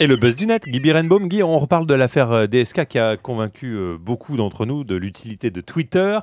Et le buzz du net, Guy Birenbaum. Guy, on reparle de l'affaire DSK qui a convaincu beaucoup d'entre nous de l'utilité de Twitter.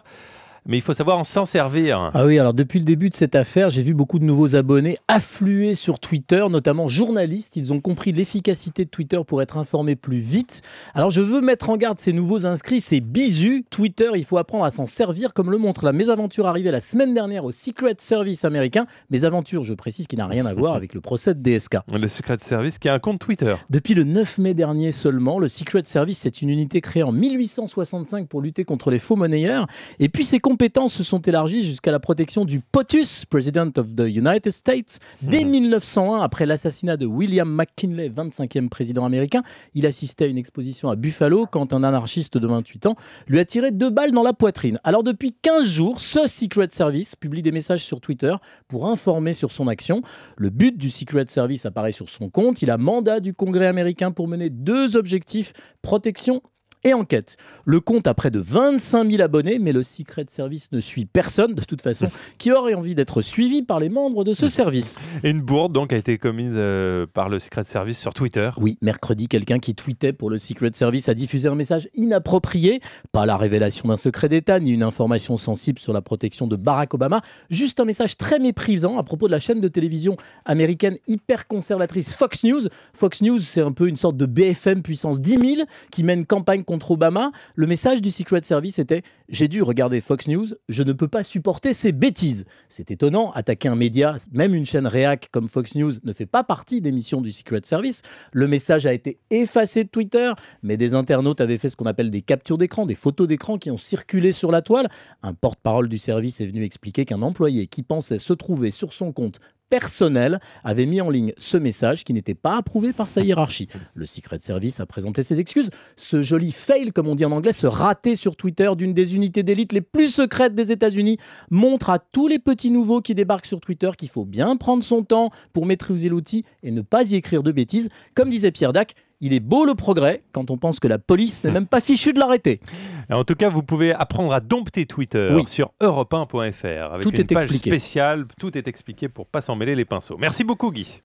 Mais il faut savoir s'en servir. Ah oui, alors depuis le début de cette affaire, j'ai vu beaucoup de nouveaux abonnés affluer sur Twitter, notamment journalistes. Ils ont compris l'efficacité de Twitter pour être informés plus vite. Alors je veux mettre en garde ces nouveaux inscrits, c'est bisu. Twitter, il faut apprendre à s'en servir, comme le montre la mésaventure arrivée la semaine dernière au Secret Service américain. Mésaventure, je précise, qui n'a rien à voir avec le procès de DSK. Le Secret Service qui a un compte Twitter. Depuis le 9 mai dernier seulement, le Secret Service, c'est une unité créée en 1865 pour lutter contre les faux monnayeurs. Et puis ses compétences se sont élargies jusqu'à la protection du POTUS, President of the United States. Dès 1901, après l'assassinat de William McKinley, 25e président américain, il assistait à une exposition à Buffalo quand un anarchiste de 28 ans lui a tiré 2 balles dans la poitrine. Alors depuis 15 jours, ce Secret Service publie des messages sur Twitter pour informer sur son action. Le but du Secret Service apparaît sur son compte. Il a mandat du Congrès américain pour mener 2 objectifs, protection et enquête. Le compte a près de 25 000 abonnés, mais le Secret Service ne suit personne, de toute façon, qui aurait envie d'être suivi par les membres de ce service. Et une bourde donc a été commise par le Secret Service sur Twitter. Oui, mercredi, quelqu'un qui tweetait pour le Secret Service a diffusé un message inapproprié. Pas la révélation d'un secret d'État, ni une information sensible sur la protection de Barack Obama. Juste un message très méprisant à propos de la chaîne de télévision américaine hyper conservatrice Fox News. Fox News, c'est un peu une sorte de BFM puissance 10 000 qui mène campagne contre Obama. Le message du Secret Service était « J'ai dû regarder Fox News, je ne peux pas supporter ces bêtises ». C'est étonnant, attaquer un média, même une chaîne réac comme Fox News, ne fait pas partie des missions du Secret Service. Le message a été effacé de Twitter, mais des internautes avaient fait ce qu'on appelle des captures d'écran, des photos d'écran qui ont circulé sur la toile. Un porte-parole du service est venu expliquer qu'un employé qui pensait se trouver sur son compte personnel avait mis en ligne ce message qui n'était pas approuvé par sa hiérarchie. Le Secret Service a présenté ses excuses. Ce joli fail, comme on dit en anglais, ce raté sur Twitter d'une des unités d'élite les plus secrètes des États-Unis, montre à tous les petits nouveaux qui débarquent sur Twitter qu'il faut bien prendre son temps pour maîtriser l'outil et ne pas y écrire de bêtises. Comme disait Pierre Dac, il est beau le progrès quand on pense que la police n'est même pas fichue de l'arrêter. En tout cas, vous pouvez apprendre à dompter Twitter sur europe1.fr avec une page spéciale. Tout est expliqué pour ne pas s'en mêler les pinceaux. Merci beaucoup, Guy.